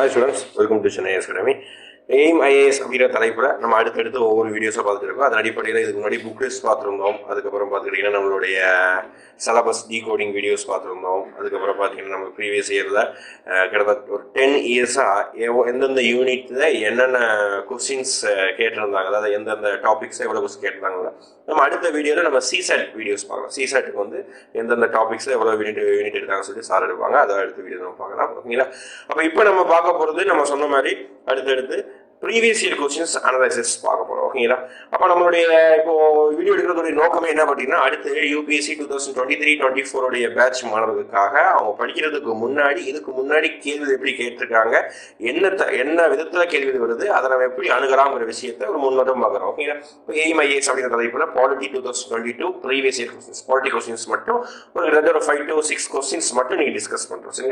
Hi students, welcome to Chennai Academy. Aim IAS அப்படிங்கிற தலைப்பில் நம்ம அடுத்தடுத்து ஒவ்வொரு வீடியோஸாக பார்த்துட்டு இருக்கோம். அதன் அடிப்படையில் இதுக்கு முன்னாடி புக் லிஸ்ட் பார்த்துருந்தோம். அதுக்கப்புறம் பார்த்துக்கிட்டிங்கன்னா நம்மளுடைய சிலபஸ் டீகோடிங் வீடியோஸ் பார்த்துருந்தோம். அதுக்கப்புறம் பார்த்தீங்கன்னா நம்ம ப்ரீவியஸ் இயரில் கிட்டத்தட்ட ஒரு 10 இயர்ஸாக எந்தெந்த யூனிட்டில் என்னென்ன கொஸ்டின்ஸ் கேட்டிருந்தாங்க, அதாவது எந்தெந்த டாபிக்ஸை எவ்வளோ கொஸ்டின் கேட்டிருந்தாங்களோ நம்ம அடுத்த வீடியோவில் நம்ம சிசெட் வீடியோஸ் பார்க்கலாம். சிசெட்டுக்கு வந்து எந்தெந்த டாபிக்ஸில் எவ்வளோ யூனிட் எடுத்தாங்கன்னு சொல்லி சார் எடுப்பாங்க. அதை அடுத்த வீடியோ நம்ம பார்க்கலாம். ஓகேங்களா? அப்போ இப்போ நம்ம பார்க்க போகிறது நம்ம சொன்ன மாதிரி அடுத்தடுத்து ப்ரீவியஸ் இயர் கொஸ்டின்ஸ் அனலைசிஸ் பார்க்க போகிறோம். ஓகேங்களா? அப்போ நம்மளுடைய இப்போ வீடியோ எடுக்கிறதுடைய நோக்கமே என்ன பார்த்தீங்கன்னா, அடுத்து யூபிஎஸ்சி 2023-24 பேட்ச் மாணவர்களுக்காக அவங்க படிக்கிறதுக்கு முன்னாடி இதுக்கு முன்னாடி கேள்வி எப்படி கேட்டிருக்காங்க, என்ன விதத்தில் கேள்வி வருது, அதை நம்ம எப்படி அணுகலாம்ங்கிற விஷயத்தை ஒரு முன்னோட்டம் பார்க்குறோம். ஓகேங்களா? இப்போ எய்ம் ஐஏஎஸ் அப்படிங்கிற தலைப்பில் polity 2022 previous year questions, polity questions மட்டும் ஒரு கிட்டத்தட்ட ஒரு 5 to 6 கொஸ்டின்ஸ் மட்டும் நீங்கள் டிஸ்கஸ் பண்ணுறோம். சரி,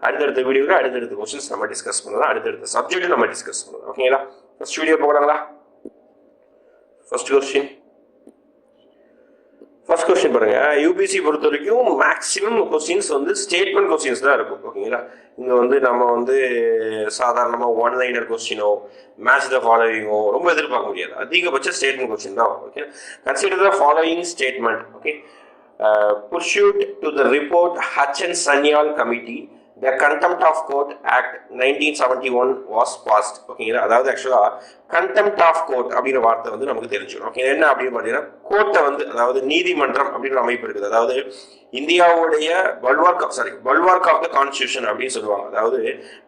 அடுத்தடுத்த வீடியோவில் அடுத்தடுத்த கொஸ்டின்ஸ் நம்ம டிஸ்கஸ் பண்ணலாம், அடுத்தடுத்த சப்ஜெக்ட் நம்ம டிஸ்கஸ் பண்ணலாம். ஓகேங்களா? ஃபர்ஸ்ட் வீடியோ போகலாங்களா? ஃபர்ஸ்ட் கொஸ்டின் பாருங்க. யூபிஎஸ்சி பொறுத்த வரைக்கும் மேக்ஸிமம் கொஸ்டின்ஸ் வந்து ஸ்டேட்மெண்ட் கொஸ்டின்ஸ் தான் இருக்கும். ஓகேங்களா? இங்க வந்து நம்ம வந்து சாதாரணமாக ஒன் லைனர் கொஸ்டினோ மேட்ச் த ஃபாலோவிங்கோ ரொம்ப எதிர்பார்க்க முடியாது. அதிகபட்ச ஸ்டேட்மெண்ட் கொஸ்டின் தான். Okay, consider the following statement. Okay, pursuant to the report Hutchinson-Sanyal Committee, the Contempt of Court Act 1971 was passed. ஓகேங்களா? அதாவது ஆக்சுவலாக கண்டெம்ட் ஆஃப் கோர்ட் அப்படிங்கிற வார்த்தை வந்து நமக்கு தெரிஞ்சிடும். ஓகே, என்ன அப்படின்னு பார்த்தீங்கன்னா, கோர்ட்டை வந்து அதாவது நீதிமன்றம் அப்படிங்கிற அமைப்பு இருக்குது. அதாவது இந்தியாவுடைய பல்வார்க் ஆஃப் த கான்ஸ்டியூஷன் அப்படின்னு சொல்லுவாங்க. அதாவது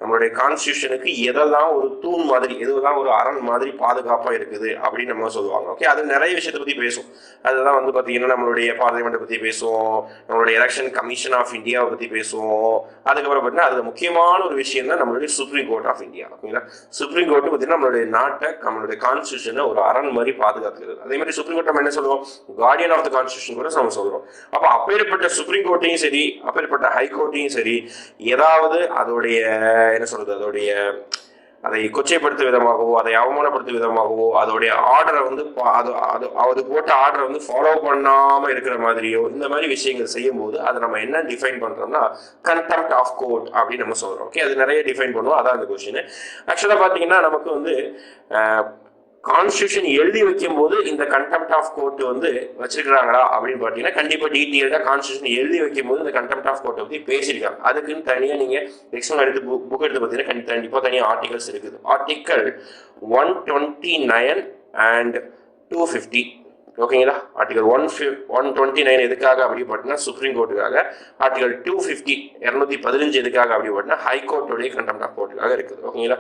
நம்மளுடைய கான்ஸ்டியூஷனுக்கு எதெல்லாம் ஒரு தூண் மாதிரி, எதெல்லாம் ஒரு அரண் மாதிரி பாதுகாப்பாக இருக்குது அப்படின்னு நம்ம சொல்லுவாங்க. ஓகே, அது நிறைய விஷயத்தை பற்றி பேசும். அதெல்லாம் வந்து பார்த்தீங்கன்னா நம்மளுடைய பார்லிமெண்ட்டை பற்றி பேசுவோம், நம்மளுடைய எலெக்ஷன் கமிஷன் ஆஃப் இந்தியாவை பற்றி பேசுவோம். அதுக்கப்புறம் பார்த்தீங்கன்னா அதில் முக்கியமான ஒரு விஷயம் தான் நம்மளுடைய சுப்ரீம் கோர்ட் ஆஃப் இந்தியா. ஓகேங்களா? சுப்ரீம் கோர்ட்டு பார்த்தீங்கன்னா நம்மளுடைய நாட்டை, நம்மளுடைய கான்ஸ்டியூஷனை ஒரு அரண் மாதிரி பாதுகாத்துக்கிறது. அதே மாதிரி சுப்ரீம் கோர்ட் நம்ம என்ன சொல்லுவோம், கார்டியன் ஆஃப் த கான்ஸ்டியூஷன் கூட நம்ம சொல்றோம். அப்போ அப்பேற்பட்ட சுப்ரீம் கோர்ட்டையும் சரி, அப்பேற்பட்ட ஹை கோர்ட்டையும் சரி, ஏதாவது அதோடைய என்ன சொல்றது, அதை கொச்சைப்படுத்தும் விதமாகவோ, அதை அவமானப்படுத்தும் விதமாகவோ, அதோடைய ஆர்டரை வந்து அது போட்ட ஆர்டரை வந்து ஃபாலோ பண்ணாம இருக்கிற மாதிரியோ இந்த மாதிரி விஷயங்கள் செய்யும் போது அதை நம்ம என்ன டிஃபைன் பண்றோம்னா கண்டெம்ட் ஆஃப் கோர்ட் அப்படின்னு நம்ம சொல்றோம். ஓகே, அது நிறைய டிஃபைன் பண்ணுவோம். அதான் அந்த கொஸ்டின். ஆக்சுவலா பாத்தீங்கன்னா நமக்கு வந்து கான்ஸ்டியூஷன் எழுதி வைக்கும் போது இந்த கண்டெம்ட் ஆஃப் கோர்ட் வந்து வச்சிருக்காங்களா அப்படின்னு பார்த்தீங்கன்னா கண்டிப்பா டீட்டெயில்டா கான்ஸ்டியூஷன் எழுதி வைக்கும் போது இந்த கண்டெம்ட் ஆஃப் கோர்ட்டை பத்தி பேசியிருக்காங்க. அதுக்குன்னு தனியா நீங்க எக்ஸ்டர்னல் எடுத்து புக் எடுத்து பார்த்தீங்கன்னா கண்டிப்பா தனியாக ஆர்டிகல்ஸ் இருக்குது. Article 129 and 250. ஓகேங்களா? ஆர்டிகல் 129 எதுக்காக அப்படி பார்த்தீங்கன்னா சுப்ரீம் கோர்ட்டுக்காக. ஆர்டிகல் 215 எதுக்காக அப்படி பார்த்தீங்கன்னா ஹை கோர்ட்டுடைய கண்டெம்ட் ஆஃப் கோர்ட்டுக்காக இருக்குது. ஓகேங்களா?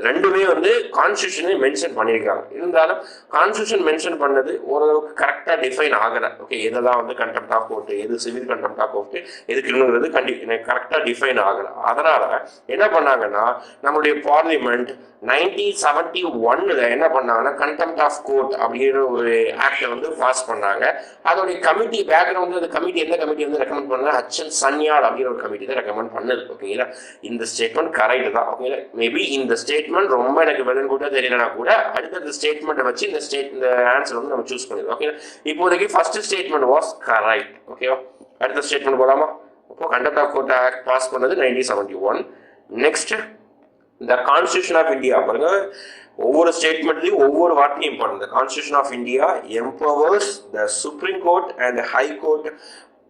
ரெண்டுமே வந்து கான்ஸ்டியூஷனை மென்ஷன் பண்ணியிருக்காங்க. இருந்தாலும் கான்ஸ்டியூஷன் மென்ஷன் பண்ணது ஓரளவுக்கு கரெக்டாக டிஃபைன் ஆகலை. ஓகே, எதெல்லாம் வந்து கண்டெம்ட் ஆஃப் கோர்ட்டு, எது சிவில் கண்டெம்ட் ஆஃப் கோர்ட்டு, எது கிரிமினல்ங்கிறது கரெக்டாக டிஃபைன் ஆகலை. அதனால என்ன பண்ணாங்கன்னா நம்மளுடைய பார்லிமெண்ட் 1971 என்ன பண்ணாங்கன்னா கண்டெம்ட் ஆஃப் கோர்ட் அப்படிங்கிற ஒரு ஆக்டை வந்து பாஸ் பண்ணாங்க. அதோடைய கமிட்டி பேக்ரவுண்ட், அந்த கமிட்டி எந்த கமிட்டி வந்து ரெக்கமெண்ட் பண்ணா, ஹட்சன்-சன்யால் அப்படிங்கிற ஒரு கமிட்டி தான் ரெக்கமெண்ட் பண்ணது. ஓகேங்களா? இந்த ஸ்டேட்மெண்ட் கரெக்ட் தான். ஓகேங்களா? மேபி இந்த ஸ்டேட்மெண்ட் ரொம்ப எனக்கு வெதன் கூட தெரியலனா கூட அடுத்த ஸ்டேட்மெண்ட்டை வச்சு இந்த ஆன்சர் வந்து நம்ம சூஸ் பண்ணிடுவோம். ஓகேங்களா? இப்போதைக்கு ஃபர்ஸ்ட் ஸ்டேட்மெண்ட் வாஸ் கரெக்ட். ஓகேவா? அடுத்த ஸ்டேட்மெண்ட் போலாமா? இப்போ contempt of court act pass பண்ணது 1971. நெக்ஸ்ட் இந்த கான்ஸ்டியூஷன் ஆஃப் இந்தியா பாருங்க, ஒவ்வொரு ஸ்டேட்மெண்ட்லையும் ஒவ்வொரு வார்த்தையும் important. The Constitution of India empowers the Supreme Court and the High Court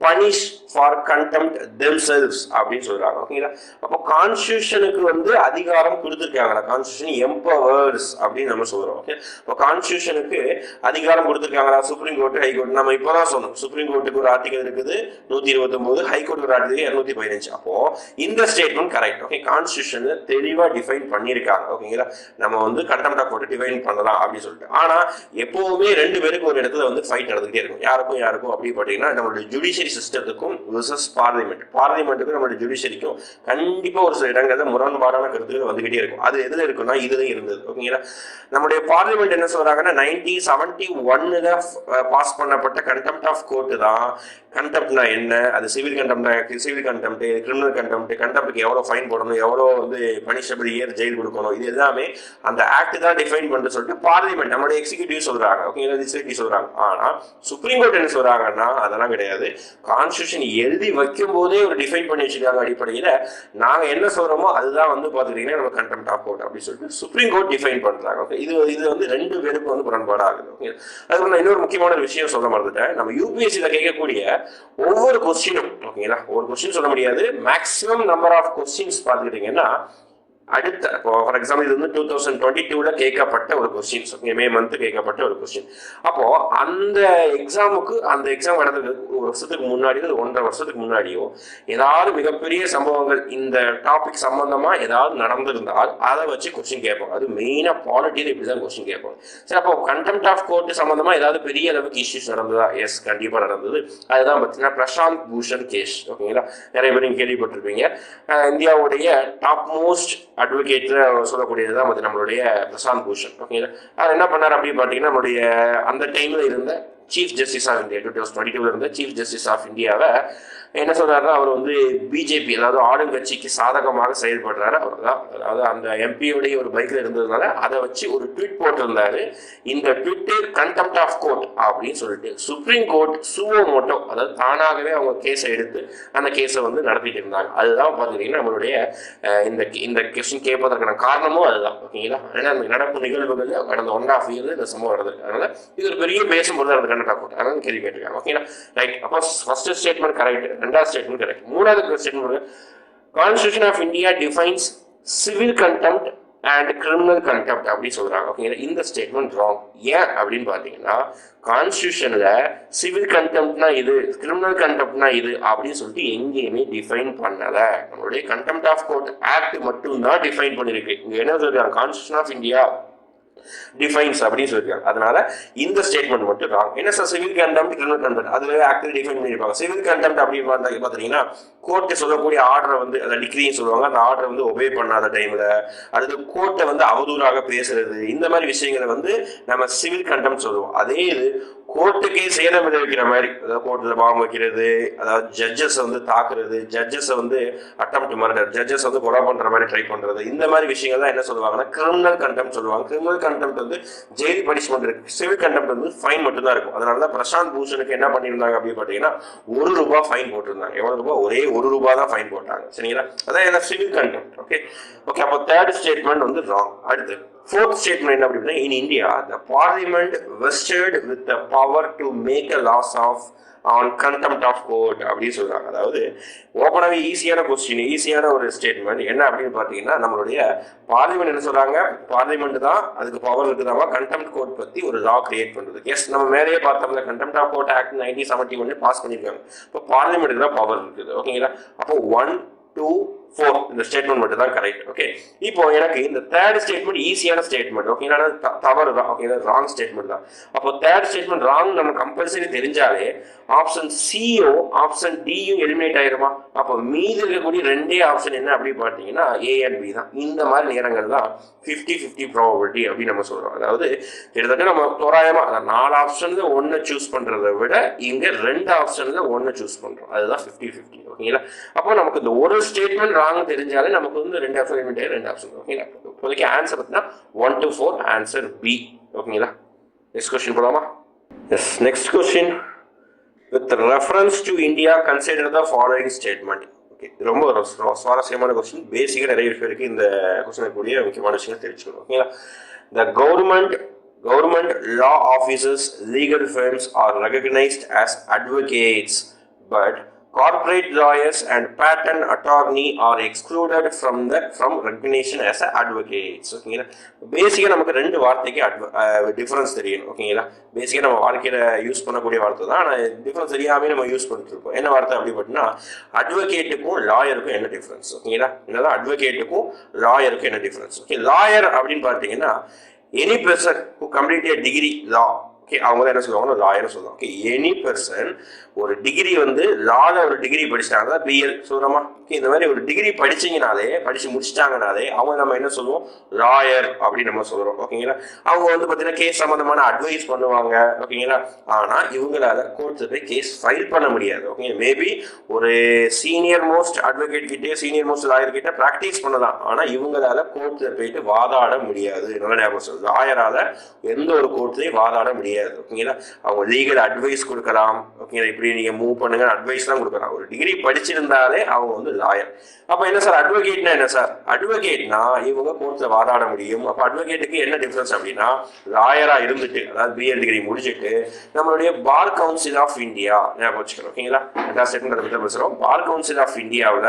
punish for contempt themselves அப்படின்னு சொல்றாங்க. ஓகேங்களா? அப்போ கான்ஸ்டியூஷனுக்கு வந்து அதிகாரம் கொடுத்துருக்காங்களா, கான்ஸ்டியூஷன் எம்பவர்ஸ் அப்படின்னு நம்ம சொல்றோம். ஓகே, இப்போ கான்ஸ்டியூஷனுக்கு அதிகாரம் கொடுத்துருக்காங்களா சுப்ரீம் கோர்ட், ஹை கோர்ட். நம்ம இப்பதான் சொன்னோம் சுப்ரீம் கோர்ட்டுக்கு ஒரு ஆர்டிகல் இருக்குது 129, ஹை கோர்ட்டுக்கு ஒரு ஆர்டிகல் 215. அப்போ இந்த ஸ்டேட்மெண்ட் கரெக்ட். ஓகே, கான்ஸ்டியூஷன் தெளிவா டிஃபைன் பண்ணியிருக்காங்க. ஓகேங்களா? நம்ம வந்து கண்டெம்ட் ஆஃப் கோர்ட் டிஃபைன் பண்ணலாம் அப்படின்னு சொல்லிட்டு. ஆனா எப்பவுமே ரெண்டு பேருக்கு ஒரு இடத்துல வந்து ஃபைட் நடந்துகிட்டே இருக்கும். யாருக்கும் அப்படி பார்த்தீங்கன்னா நம்மளுடைய ஜுடிஷியரி சிஸ்டத்துக்கும் வெர்சஸ் பார்லிமெண்ட்டுக்கும் நம்மளுடைய ஜுடிஷியரிக்கும் கண்டிப்பா ஒரு சில இடங்கள்ல முரண்பாடான கருத்துக்கள் வந்துகிட்டே இருக்கும். அது எதுல இருக்குன்னா இதுதான் இருந்தது. ஓகேங்களா? நம்முடைய பார்லிமெண்ட் என்ன சொல்றாங்கன்னா 1971 பாஸ் பண்ணப்பட்ட கண்டெம்ட் ஆஃப் கோர்ட் தான். கண்டெம்ட்னா என்ன, அது சிவில் கண்டெம்ட், கிரிமினல் கண்டெம்ட்டுக்கு எவ்வளவு ஃபைன் போடணும், எவ்வளவு வந்து பனிஷபிள் இயர் ஜெயில் கொடுக்கணும், இது எல்லாமே அந்த ஆக்ட் தான் டிஃபைன் பண்ணிட்டு சொல்லிட்டு பார்லிமெண்ட் நம்மளுடைய எக்ஸிக்யூட்டிவ் சொல்றாங்க. ஓகேங்களா? லெஜிஸ்லேட்டிவ் சொல்றாங்க. ஆனா சுப்ரீம் கோர்ட் என்ன சொல்றாங்கன்னா அதெல்லாம் கிடையாது. கான்ஸ்டியூஷன் எழுதி வைக்கும் போதே ஒரு டிஃபைன் பண்ணி வச்சிருக்காங்க. அடிப்படையில் நாங்கள் என்ன சொல்கிறோமோ அதுதான் வந்து பார்த்துக்கிட்டீங்கன்னா நம்ம கண்டெம்ட் ஆஃப் கோர்ட் அப்படின்னு சொல்லிட்டு சுப்ரீம் கோர்ட் டிஃபைன் பண்ணுறாங்க. ஓகே, இது வந்து ரெண்டு பேருக்கு வந்து முரண்பாடு ஆகுது. ஓகே, அதுக்கு நான் இன்னொரு முக்கியமான ஒரு விஷயம் சொல்ல மறந்துட்டேன். நம்ம யூபிஎஸ்சியில் கேட்கக்கூடிய ஒவ்வொரு கொஸ்டினும், ஓகேங்களா, ஒரு கொஸ்டின் சொல்ல முடியாது, மேக்ஸிமம் நம்பர் ஆஃப் கொஸ்டின்ஸ் பார்த்துக்கிட்டிங்கன்னா அடுத்த இப்போ ஃபார் எக்ஸாம்பிள் இது வந்து 2022 கேட்கப்பட்ட ஒரு கொஸ்டின்ஸ், மே மந்த் கேட்கப்பட்ட ஒரு கொஸ்டின். அப்போ அந்த எக்ஸாமுக்கு அந்த எக்ஸாம் நடந்ததுக்கு ஒரு வருஷத்துக்கு முன்னாடியோ 1.5 வருஷத்துக்கு முன்னாடியோ ஏதாவது மிகப்பெரிய சம்பவங்கள் இந்த டாபிக் சம்பந்தமா ஏதாவது நடந்திருந்தால் அதை வச்சு கொஸ்டின் கேட்பாங்க. அது மெயினாக பாலிட்டியில் இப்படி தான் கொஸ்டின் கேட்பாங்க. சரி, அப்போ கண்டெம்ட் ஆஃப் கோர்ட் சம்பந்தமா ஏதாவது பெரிய அளவுக்கு இஷ்யூஸ் நடந்ததா? எஸ், கண்டிப்பாக நடந்தது. அதுதான் பார்த்தீங்கன்னா பிரசாந்த் பூஷன் கேஸ். ஓகேங்களா, நிறைய பேர் நீங்கள் கேள்விப்பட்டிருப்பீங்க. இந்தியாவுடைய டாப் மோஸ்ட் அட்வொகேட்ல சொல்லக்கூடியதுதான் வந்து நம்மளுடைய பிரசாந்த் பூஷன். ஓகேங்களா, அவர் என்ன பண்ணார் அப்படின்னு பார்த்தீங்கன்னா நம்மளுடைய அந்த டைம்ல இருந்த சீஃப் ஜஸ்டிஸ் ஆஃப் இந்தியா 2022 இருந்த சீஃப் ஜஸ்டிஸ் ஆஃப் இந்தியாவை என்ன சொல்றாருன்னா அவர் வந்து பிஜேபி, அதாவது ஆளுங்கட்சிக்கு சாதகமாக செயல்படுறாரு. அதாவது அந்த எம்பியோடைய ஒரு பைக்ல இருந்ததுனால அதை வச்சு ஒரு ட்வீட் போட்டிருந்தாரு. இந்த ட்வீட் கண்டெம்ட் ஆஃப் கோர்ட் அப்படின்னு சொல்லிட்டு சுப்ரீம் கோர்ட் சுவோ மோட்டோ, அதாவது தானாகவே அவங்க கேஸை எடுத்து அந்த கேஸை வந்து நடத்திட்டு இருந்தாங்க. அதுதான் பார்த்துக்கிட்டீங்கன்னா நம்மளுடைய இந்த கொஸ்டின் கேட்பதற்கான காரணமும் அதுதான். ஓகேங்களா, ஏன்னா அந்த நடப்பு நிகழ்வுகள் கடந்த 1.5 இயர்ல இந்த சம்பவம் நடந்தது. அதனால இது ஒரு பெரிய பேசும்போது அந்த கண்டெம்ட் ஆஃப் கோர்ட் அதனால கேள்வி கேட்டிருக்காங்க. ஓகேங்களா, ரைட். அப்போ ஃபர்ஸ்ட் ஸ்டேட்மெண்ட் கரெக்ட், ரெண்டாவது ஸ்டேட்மெண்ட் கரெக்ட். மூணாவது statement, constitution of India defines civil contempt and criminal contempt அப்படி சொல்றாங்க. ஓகேங்களா, இந்த ஸ்டேட்மெண்ட் ராங். ஏன் அப்படின்னு பார்த்தீங்கன்னா கான்ஸ்டியூஷன்ல சிவில் கண்டெம்ட்னா இது, கிரிமினல் கண்டெம்ட்னா இது அப்படின்னு சொல்லிட்டு எங்கேயுமே டிஃபைன் பண்ணல. நம்மளுடைய கண்டெம்ட் ஆஃப் கோர்ட் ஆக்ட் மட்டும்தான் டிஃபைன் பண்ணிருக்கு. இங்க என்ன சொல்றாங்க, கான்ஸ்டியூஷன் ஆஃப் இந்தியா டிஃபைன்ஸ் அப்படின்னு சொல்லியிருக்காங்க. அதனால இந்த ஸ்டேட்மெண்ட் மட்டும் ராங். என்ன sir, civil contempt criminal contempt அதுவே ஆக்டிவ் டிஃபைன் பண்ணியிருப்பாங்க. சிவில் கண்டெம்ட் அப்படின்னு பார்த்தீங்கன்னா கோர்ட்டை சொல்லக்கூடிய ஆர்டரை வந்து அதை டிகிரின்னு சொல்லுவாங்க. அந்த ஆர்டரை வந்து ஒபே பண்ணாத டைம்ல, அடுத்து கோர்ட்டை வந்து அவதூறாக பேசுறது, இந்த மாதிரி விஷயங்களை வந்து நம்ம சிவில் கண்டெம்ட் சொல்லுவோம். அதே இது கோர்ட்டுக்கே சேதம் விளைவிக்கிற மாதிரி, அதாவது கோர்ட்டில் பாம்பு வைக்கிறது, அதாவது ஜட்ஜஸ் வந்து தாக்குறது, ஜட்ஜஸ் வந்து அட்டெம்ப்ட் மர்டர், ஜட்ஜஸ் வந்து கொலை பண்ற மாதிரி ட்ரை பண்றது, இந்த மாதிரி விஷயங்கள் தான் என்ன சொல்லுவாங்கன்னா கிரிமினல் கண்டெம்ட் சொல்லுவாங்க. கிரிமினல் கண்டெம்ட் வந்து ஜெயில் பனிஷ்மெண்ட் இருக்கு, சிவில் கண்டெம்ட் வந்து ஃபைன் மட்டும் தான் இருக்கும். அதனாலதான் பிரசாந்த் பூஷனுக்கு என்ன பண்ணியிருந்தாங்க அப்படின்னு பார்த்தீங்கன்னா ₹1 ஃபைன் போட்டிருந்தாங்க. எவ்வளவு ரூபாய்? ஒரே ₹1 தான் ஃபைன் போட்டாங்க. சரிங்களா, அதான் என்ன சிவில் கண்டெம்ட். ஓகே ஓகே, அப்போ தேர்ட் ஸ்டேட்மெண்ட் வந்து ராங். அடுத்து fourth statement என்ன அப்படின்னா, in India the parliament vested with the power to make a laws of on contempt of court அப்படின்னு சொல்றாங்க. அதாவது ஓப்பனாகவே ஈஸியான கொஸ்டின், ஈஸியான ஒரு ஸ்டேட்மெண்ட் என்ன அப்படின்னு பார்த்தீங்கன்னா நம்மளுடைய பார்லிமெண்ட் என்ன சொல்றாங்க, பார்லிமெண்ட் தான் அதுக்கு பவர் இருக்குதாமா கண்டெம்ட் கோர்ட் பத்தி ஒரு லா கிரியேட் பண்றது. எஸ், நம்ம மேலேயே பார்த்தோம்ல contempt of court act 1971 pass பண்ணியிருக்காங்க. இப்போ பார்லிமெண்ட்டுக்கு தான் பவர் இருக்குது. ஓகேங்களா, அப்போ 1, 2, 4 இந்த ஸ்டேட்மெண்ட் மட்டும் தான் கரெக்ட். ஓகே, இப்போ எனக்கு இந்த தேர்ட் ஸ்டேட்மெண்ட் ஈஸியான ஸ்டேட்மெண்ட். ஓகே, தவறு தான். ஓகே, ராங் ஸ்டேட்மெண்ட் தான். அப்போ தேர்ட் ஸ்டேட்மெண்ட் ராங் நம்ம கம்பல்சரி தெரிஞ்சாலே ஆப்ஷன் சியோ ஆப்ஷன் டியும் எலிமினேட் ஆயிருமா? அப்போ மீதி இருக்கக்கூடிய ரெண்டே ஆப்ஷன் என்ன அப்படின்னு பார்த்தீங்கன்னா ஏ அண்ட் பி தான். இந்த மாதிரி நேரங்கள் தான் 50-50 ப்ராபபிலிட்டி அப்படின்னு நம்ம சொல்றோம். அதாவது கிட்டத்தட்ட நம்ம தோராயமா 4 ஆப்ஷன்ல 1 சூஸ் பண்றதை விட இங்க 2 ஆப்ஷன்ல 1 சூஸ் பண்றோம். அதுதான் 50-50. ஓகேங்களா, அப்போ நமக்கு இந்த ஒரு ஸ்டேட்மெண்ட் ராங் தெரிஞ்சாலே நமக்கு வந்து 2 ஆப்ஷன் எலிமினேட் ஆகும், 2 ஆப்ஷன். ஓகேங்களா, இப்போதைக்கு ஆன்சர் பார்த்தீங்கன்னா 1 to 4 ஆன்சர் பி. ஓகேங்களா, நெக்ஸ்ட் கொஸ்டின் போலாமா? Yes, next question, with reference to India consider the following statement. Okay, ரொம்ப சுவாரஸ்யமான கொஸ்டின். பேசிக்காக நிறைய பேருக்கு இந்த கொஸ்டின் கூடிய முக்கியமான விஷயங்கள் தெரிஞ்சுக்கணும். ஓகேங்களா, the government law officers, legal firms are recognized as advocates, but corporate lawyers and patent attorney are excluded from recognition as advocates. ஓகேங்களா, பேசிக்காக நமக்கு 2 வார்த்தைக்கு டிஃபரன்ஸ் தெரியணும். ஓகேங்களா, பேசிக்காக நம்ம வாழ்க்கையில் யூஸ் பண்ணக்கூடிய வார்த்தை தான், ஆனால் டிஃபரன்ஸ் தெரியாமல் நம்ம யூஸ் பண்ணிட்டு இருப்போம். என்ன வார்த்தை அப்படி பார்த்தீங்கன்னா அட்வொகேட்டுக்கும் லாயருக்கும் என்ன டிஃபரன்ஸ்? ஓகேங்களா, என்னதான் அட்வொகேட்டுக்கும் லாயருக்கும் என்ன டிஃபரன்ஸ்? ஓகே, லாயர் அப்படின்னு பார்த்தீங்கன்னா any person who complete a degree law, okay, அவங்க தான் என்ன சொல்லுவாங்க, லாயர்னு சொல்லுவாங்க. ஓகே, எனி பர்சன் ஒரு டிகிரி வந்து லால ஒரு டிகிரி படிச்சிட்டாங்க, பிஎல் சொல்றோமா. ஓகே, இந்த மாதிரி ஒரு டிகிரி படிச்சு முடிச்சிட்டாங்கனாலே அவங்க நம்ம என்ன சொல்லுவோம், லாயர் அப்படின்னு நம்ம சொல்றோம். ஓகேங்களா, அவங்க வந்து பார்த்தீங்கன்னா கேஸ் சம்பந்தமான அட்வைஸ் பண்ணுவாங்க. ஓகேங்களா, ஆனா இவங்களால கோர்ட்ல போய் கேஸ் ஃபைல் பண்ண முடியாது. ஓகே, மேபி ஒரு சீனியர் மோஸ்ட் அட்வொகேட் கிட்டே சீனியர் மோஸ்ட் லாயர் கிட்ட பிராக்டிஸ் பண்ணலாம், ஆனா இவங்களால கோர்ட்ல போயிட்டு வாதாட முடியாது. நல்ல ஞாபகம், லாயரால எந்த ஒரு கோர்ட்லயும் வாதாட முடியாது. கிடையாது. ஓகேங்களா, அவங்க லீகல் அட்வைஸ் கொடுக்கலாம். ஓகேங்களா, இப்படி நீங்க மூவ் பண்ணுங்க அட்வைஸ் தான் கொடுக்கலாம். ஒரு டிகிரி படிச்சிருந்தாலே அவங்க வந்து லாயர். அப்ப என்ன சார் அட்வொகேட்னா என்ன சார்? அட்வொகேட்னா இவங்க கோர்ட்ல வாதாட முடியும். அப்ப அட்வொகேட்டுக்கு என்ன டிஃபரன்ஸ் அப்படின்னா, லாயரா இருந்துட்டு அதாவது பிஎட் டிகிரி முடிச்சுட்டு நம்மளுடைய பார் கவுன்சில் ஆஃப் இந்தியா ஞாபகம் வச்சுக்கணும். ஓகேங்களா, பேசுறோம். பார் கவுன்சில் ஆஃப் இந்தியாவில்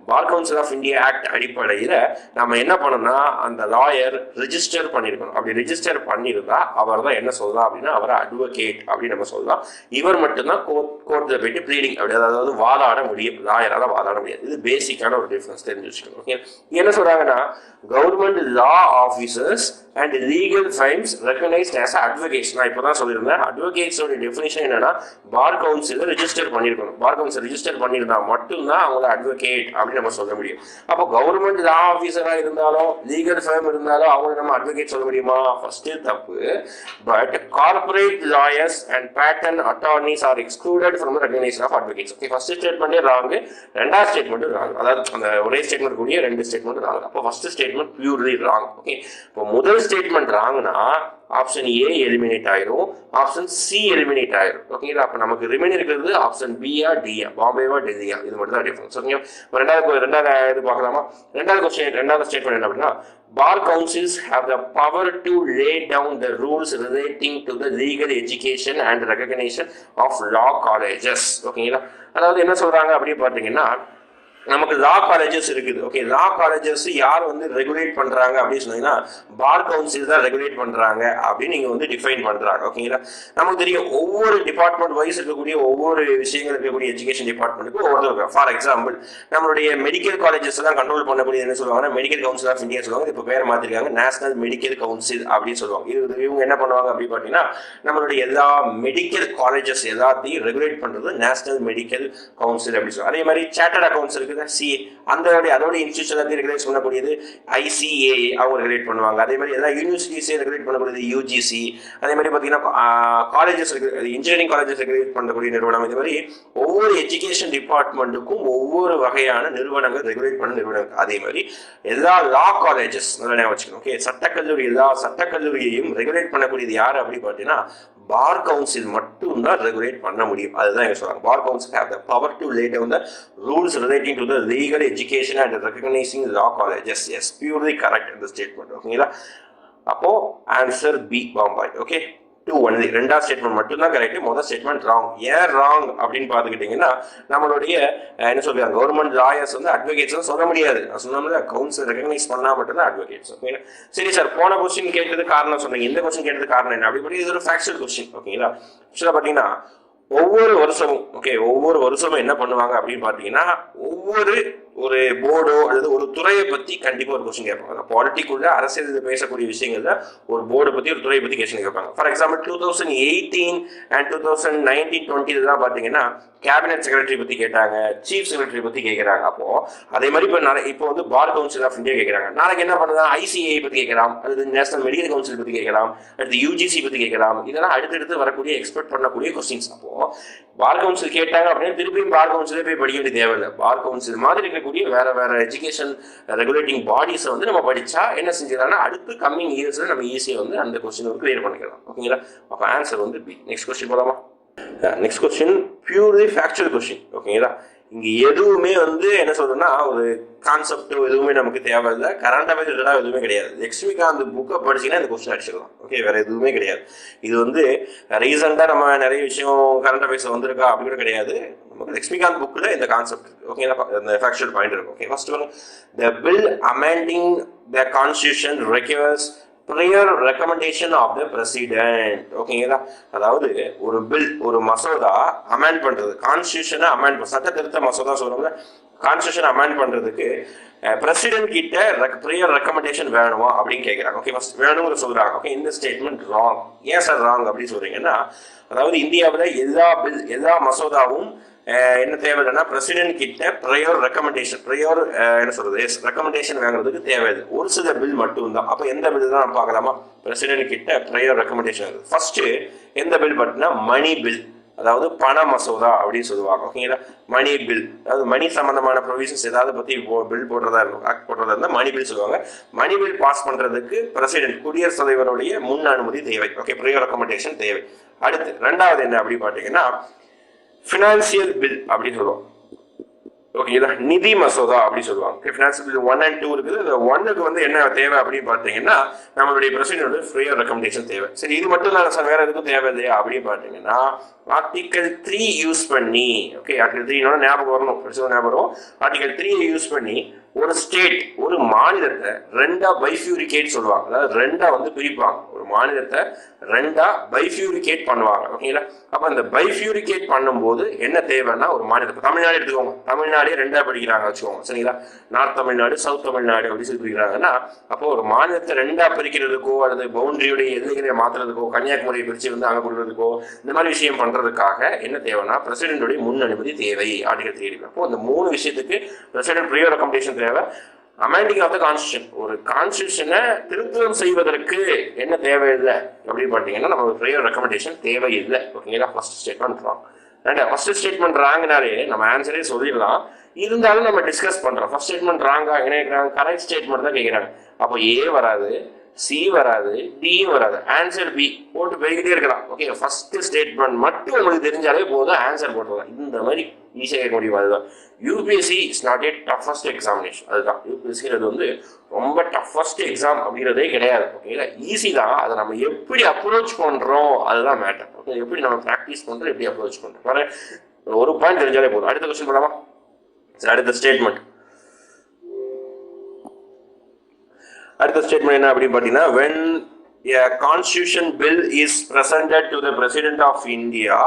bar council of India act அடிப்படையில் நம்ம என்ன பண்ணணும்னா அந்த லாயர் ரிஜிஸ்டர் பண்ணிருக்கணும். அப்படி ரிஜிஸ்டர் பண்ணியிருந்தா அவர் தான் என்ன சொல்லலாம் அப்படின்னா அவரை அட்வொகேட் அப்படின்னு நம்ம சொல்லலாம். இவர் மட்டும்தான் கோர்ட்ல போயிட்டு ப்ளீடிங் அப்படி அதாவது வாதாட முடியும், லாயரால வாதாட முடியாது. இது பேசிக்கான ஒரு டிஃபரன்ஸ் தெரிஞ்சு வச்சுக்கணும். ஓகே, என்ன சொல்றாங்கன்னா government law officers and legal firms recognised as advocates. நான் இப்போ தான் சொல்லியிருந்தேன் அட்வொகேட்ஸோட டெஃபினேஷன் என்னன்னா பார் கவுன்சில் ரிஜிஸ்டர் பண்ணியிருக்கணும். பார் கவுன்சில் ரிஜிஸ்டர் பண்ணியிருந்தா மட்டும்தான் அவங்கள அட்வொகேட் அப்படின்னு நம்ம சொல்ல முடியும். அப்போ கவர்மெண்ட் லா ஆஃபீஸரா இருந்தாலும் லீகல் ஃபைம் இருந்தாலும் அவங்களை நம்ம அட்வொகேட் சொல்ல முடியுமா? ஃபர்ஸ்ட் தப்பு. But corporate lawyers and patent attorneys are excluded from recognition of advocates. Okay, first ஸ்டேட்மெண்ட்டே ராங், ரெண்டாவது ஸ்டேட்மெண்ட் ராங். அதாவது அந்த ஒரே ஸ்டேட்மெண்ட் கூடிய ரெண்டு ஸ்டேட்மெண்ட் ராங். அப்போ first statement purely wrong. Okay, இப்போ முதல் ஸ்டேட்மெண்ட் ராங்னா ஆப்ஷன் ஏ எலிமினேட் ஆயிரும், ஆப்ஷன் சி எலிமினேட் ஆயிரும். ஓகேங்களா, அப்ப நமக்கு ரிமைன் இருக்கிறது ஆப்ஷன் பியா டியா, பாம்பேவா டெல்லியா, இது மட்டும் தான் டிஃபரன்ஸ். ஓகேங்களா, ரெண்டாவது இது பார்க்கலாமா? ரெண்டாவது ஸ்டேட்மெண்ட் என்ன அப்படின்னா bar councils have the power to lay down the rules relating to the legal education and recognition of law colleges. ஓகேங்களா, அதாவது என்ன சொல்றாங்க அப்படின்னு பார்த்தீங்கன்னா நமக்கு லா காலேஜஸ் இருக்குது. ஓகே, லா காலேஜஸ் யார் வந்து ரெகுலேட் பண்றாங்க அப்படின்னு சொன்னீங்கன்னா பார் கவுன்சில் தான் ரெகுலேட் பண்றாங்க அப்படின்னு நீங்க வந்து டிஃபைன் பண்றாங்க. ஓகேங்களா, நமக்கு தெரியும் ஒவ்வொரு டிபார்ட்மெண்ட் வைஸ் இருக்கக்கூடிய ஒவ்வொரு விஷயங்கள் இருக்கக்கூடிய எஜுகேஷன் டிபார்ட்மெண்ட்டுக்கு ஒவ்வொருத்தர். ஃபார் எக்ஸாம்பிள் நம்மளுடைய மெடிக்கல் காலேஜஸ் எல்லாம் கண்ட்ரோல் பண்ணக்கூடிய என்ன சொல்லுவாங்கன்னா மெடிக்கல் கவுன்சில் ஆஃப் இந்தியா சொல்லுவாங்க. இப்போ பேர் மாத்திருக்காங்க நேஷனல் மெடிக்கல் கவுன்சில் அப்படின்னு சொல்லுவாங்க. இவங்க என்ன பண்ணுவாங்க அப்படின்னு பார்த்தீங்கன்னா நம்மளுடைய எல்லா மெடிக்கல் காலேஜஸ் எல்லாத்தையும் ரெகுலேட் பண்றது நேஷனல் மெடிக்கல் கவுன்சில் அப்படின்னு சொல்லுவாங்க. அதே மாதிரி சார்ட்டர்ட் அக்கௌண்ட்ஸ் சிஏ அதோட இன்ஸ்டிடியூஷன் ரெகுலேட் பண்ணக்கூடியது ஐசிஏ அவங்க ரெகுலேட் பண்ணுவாங்க. அதே மாதிரி எல்லா யூனிவர்சிட்டிஸே ரெகுலேட் பண்ணக்கூடியது யூஜிசி. அதே மாதிரி பார்த்தீங்கன்னா காலேஜஸ் இன்ஜினியரிங் காலேஜஸ் ரெகுலேட் பண்ணக்கூடிய நிறுவனம். இது மாதிரி ஒவ்வொரு எஜுகேஷன் டிபார்ட்மெண்ட்டுக்கும் ஒவ்வொரு வகையான நிறுவனங்கள் ரெகுலேட் பண்ண நிறுவனங்கள். அதே மாதிரி எல்லா லா காலேஜஸ் நல்லா வச்சுக்கணும். ஓகே, சட்டக்கல்லூரி எல்லா சட்டக்கல்லூரியையும் ரெகுலேட் பண்ணக்கூடியது யார் அப்படின்னு பார்த்தீங்கன்னா பார் கவுன்சில் மட்டும் தான் ரெகுலேட் பண்ண முடியும். அதுதான் எங்க சொல்றாங்க bar council have the power to lay down the rules relating to the legal education and recognizing law colleges. Yes, purely correct in the statement. ஓகேங்களா, அப்போ ஆன்சர் பி பாம்பே. ஓகே, 2 ரெண்டாவது ஸ்டேட்மெண்ட் மட்டும் தான் கரெக்ட், முதல் ஸ்டேட்மெண்ட் ராங். ஏன் wrong அப்படின்னு பார்த்துக்கிட்டீங்கன்னா நம்மளுடைய என்ன சொல்றாங்க கவர்மெண்ட் லாயர்ஸ் வந்து அட்வொகேட்ஸ் சொல்ல முடியாது. நான் சொன்னோம்ல கவுன்சில் ரெகனைஸ் பண்ணா மட்டும்தான் அட்வொகேட்ஸ். ஓகேங்களா, சரி சார் போன கொஸ்டின் கேட்டது காரணம் சொன்னீங்க, இந்த கொஸ்டின் கேட்டது காரணம் என்ன அப்படி இது ஒரு ஃபேக்சுவல் கொஸ்டின். ஓகேங்களா, ஆக்சுவலாக பார்த்தீங்கன்னா ஒவ்வொரு வருஷமும் என்ன பண்ணுவாங்க அப்படின்னு பார்த்தீங்கன்னா ஒரு போர்டோ அல்லது ஒரு துறையை பத்தி கண்டிப்பா ஒரு கொஸ்டின் கேட்பாங்க. பாலிட்டிக்குள்ள அரசியல் பேசக்கூடிய விஷயங்கள்ல ஒரு போர்டை பத்தி ஒரு துறையை பத்தி கொஸ்டின் கேட்பாங்க. ஃபார் எக்ஸாம்பிள் 2018 and 2019-20 தான் பாத்தீங்கன்னா கேபினெட் செக்ரட்டரி பத்தி கேட்டாங்க, சீஃப் செக்ரட்டரி பத்தி கேட்கறாங்க. அப்போ அதே மாதிரி இப்போ வந்து பார் கவுன்சில் ஆஃப் இந்தியா கேட்கறாங்க. நாளைக்கு என்ன பண்ணுதா ஐசிஏ பத்தி கேட்கலாம், அல்லது நேஷனல் மெடிக்கல் கவுன்சில் பத்தி கேட்கலாம், அடுத்து யூஜிசி பத்தி கேட்கலாம். இதெல்லாம் அடுத்தடுத்து வரக்கூடிய எக்ஸ்பெக்ட் பண்ணக்கூடிய கொஸ்டின்ஸ். அப்போ பார் கவுன்சில் கேட்டாங்க அப்படின்னு திருப்பியும் பார் கவுன்சிலே போய் படிக்க வேண்டிய தேவையில்லை. பார் கவுன்சில் மாதிரி இருக்கக்கூடிய வேற எஜுகேஷன் ரெகுலேட்டிங் பாடிஸை வந்து நம்ம படிச்சா என்ன செஞ்சிடலாம்னா அடுத்து கம்மிங் இயர்ஸ்ல நம்ம ஈஸியாக வந்து அந்த கொஸ்டின் கிளியர் பண்ணிக்கலாம். ஓகேங்களா, அப்போ ஆன்சர் வந்து பி. நெக்ஸ்ட் கொஸ்டின் போலாமா? Next question purely factual question. ஓகேங்களா, இங்க எதுவுமே வந்து என்ன சொல்றதுன்னா ஒரு கான்செப்ட் எதுவுமே நமக்கு தேவையில்லை, கரண்ட் அஃபேர்ஸ் ரிலேட்டடா எதுவுமே கிடையாது. லட்சுமிகாந்த் புக்கை படிச்சீங்கன்னா இந்த கொஸ்டின் அடிச்சிடலாம். ஓகே, வேற எதுவுமே கிடையாது. இது வந்து ரீசெண்டா நம்ம நிறைய விஷயம் கரண்ட் அஃபேர்ஸ் வந்திருக்கா அப்படி கூட கிடையாது. நமக்கு லட்சுமிகாந்த் புக்ல இந்த கான்செப்ட் இருக்கு. ஓகேங்களா, இந்த ஃபேக்சுவல் பாயிண்ட் இருக்கும். Okay, first one, the bill amending the constitution requires prior recommendation of the president. ஓகேங்களா, அதாவது ஒரு பில் ஒரு மசோதா அமெண்ட் பண்றது, கான்ஸ்டிடியூஷனை அமெண்ட் பண்ண சட்ட திருத்த மசோதா சொல்றோம்ல, கான்ஸ்டிடியூஷன் அமெண்ட் பண்றதுக்கு பிரசிடென்ட் கிட்ட ப்ரியர் ரெக்கமெண்டேஷன் வேணுமா அப்படின்னு கேட்குறாங்க. ஓகே, ஃபர்ஸ்ட் வேணுங்கிற சொல்றாங்க. ஓகே, இந்த ஸ்டேட்மெண்ட் ராங். ஏன் சார் ராங் அப்படின்னு சொல்றீங்கன்னா அதாவது இந்தியாவில் எல்லா மசோதாவும் என்ன தேவைன்னா பிரசிடென்ட் கிட்ட ப்ரையர் ரெக்கமெண்டேஷன் வாங்குறதுக்கு தேவையில்லை. ஒரு சில பில் மட்டும் தான். அப்போ எந்த பில் தான் நம்ம பார்க்கலாமா? பிரசிடென்ட் கிட்ட ப்ரையர் ரெக்கமெண்டேஷன். ஃபர்ஸ்ட் எந்த பில் பார்த்தீங்கன்னா மணி பில், அதாவது பண மசோதா அப்படின்னு சொல்லுவாங்க. ஓகேங்களா? மணி பில், அதாவது மணி சம்பந்தமான ப்ரொவிஷன்ஸ் ஏதாவது பத்தி பில் போடுறதா இருக்கும், ஆக்ட் போடுறதா இருந்தால் மணி பில் சொல்லுவாங்க. மணி பில் பாஸ் பண்றதுக்கு பிரசிடென்ட் குடியரசுத் தலைவருடைய முன் அனுமதி தேவை. ஓகே, ப்ரியர் ரெக்கமெண்டேஷன் தேவை. அடுத்து ரெண்டாவது என்ன அப்படின்னு பார்த்தீங்கன்னா ஃபினான்சியல் பில் அப்படின்னு சொல்லுவோம். ஓகேங்களா? நிதி மசோதா அப்படின்னு சொல்லுவாங்க. ஃபினான்சியல் பில் 1 and 2 இருக்குது. இந்த 1க்கு வந்து என்ன தேவை அப்படின்னு பார்த்தீங்கன்னா நம்மளுடைய பிரசிடென்ட் ப்ரியர் ரெக்கமெண்டேஷன் தேவை. சரி, இது மட்டும் தான் சார், வேற எதுக்கும் தேவை இல்லையா அப்படின்னு பார்த்தீங்கன்னா ஆர்டிகல் 3 யூஸ் பண்ணி, ஓகே, ஆர்டிகல் 3 ஞாபகம் வரணும், ஞாபகம் வரும். ஆர்டிகல் 3 யூஸ் பண்ணி ஒரு ஸ்டேட், ஒரு மாநிலத்தை ரெண்டா பைஃபியூரிகேட் சொல்லுவாங்க. அதாவது ரெண்டா வந்து பிரிப்பாங்க. ஒரு மாநிலத்தை ரெண்டா பைஃபியூரிகேட் பண்ணுவாங்க. ஓகேங்களா? அப்ப அந்த பைஃபியூரிகேட் பண்ணும்போது என்ன தேவைன்னா, ஒரு மாநிலத்தை தமிழ்நாடு எடுத்துக்கோங்க, தமிழ்நாடே ரெண்டா பிரிக்கிறாங்க வச்சுக்கோங்க, சரிங்களா? நார்த் தமிழ்நாடு, சவுத் தமிழ்நாடு அப்படி சொல்லி பிரிக்கிறாங்கன்னா, அப்போ ஒரு மாநிலத்தை ரெண்டா பிரிக்கிறதுக்கோ அல்லது பவுண்டரியுடைய எல்லைகளை மாத்துறதுக்கோ, கன்னியாகுமரியை பிரிச்சு வந்து அங்க கொடுக்கறதுக்கோ, இந்த மாதிரி விஷயம் பண்றதுக்காக என்ன தேவைன்னா பிரசிடென்ட்டுடைய முன் அனுமதி தேவை. ஆர்டிகல் 3. அப்போ இந்த 3 விஷயத்துக்கு பிரசிடென்ட் ப்ரியர் ரெக்கமெண்டேஷன் தேவை. அமெண்டிங் ஆஃப் த கான்ஸ்டியூஷன், ஒரு கான்ஸ்டியூஷனை திருத்தம் செய்வதற்கு என்ன தேவையில்லை அப்படின்னு பார்த்தீங்கன்னா நம்ம ப்ரியர் ரெக்கமெண்டேஷன் தேவையில்லை. ஓகேங்களா? First statement wrong. First statement ராங்னாலே நம்ம ஆன்சரே சொல்லிடலாம், இருந்தாலும் நம்ம டிஸ்கஸ் பண்றோம். ஃபர்ஸ்ட் ஸ்டேட்மெண்ட் ராங்கா என்ன கேட்குறாங்க? கரெக்ட் ஸ்டேட்மெண்ட் தான் கேட்குறாங்க. அப்போ ஏ வராது, சி வராது, டியும் வராது, ஆன்சர் பி போட்டு போய்கிட்டே இருக்கலாம். ஓகே, ஃபர்ஸ்ட் ஸ்டேட்மெண்ட் மட்டும் உங்களுக்கு தெரிஞ்சாலே போதும், ஆன்சர் போட்டுடலாம். இந்த மாதிரி ஈஸியாக கேட்க முடியும். அதுதான் UPSC is not a toughest examination. அதுதான் யூபிஎஸ்சிங்கிறது வந்து ரொம்ப டஃபஸ்ட் எக்ஸாம் அப்படிங்கிறதே கிடையாது. ஓகேங்களா? ஈஸி தான், அதை நம்ம எப்படி அப்ரோச் பண்றோம் அதுதான் மேட்டர். ஓகே, எப்படி நம்ம ப்ராக்டிஸ் பண்றோம், எப்படி அப்ரோச் பண்றோம், பாரு, ஒரு பாயிண்ட் தெரிஞ்சாலே போதும். அடுத்த கொஸ்டின் போலாமா? அடுத்த ஸ்டேட்மெண்ட் என்ன அப்படின்னு பார்த்தீங்கன்னா when a constitution bill is presented to the president of India,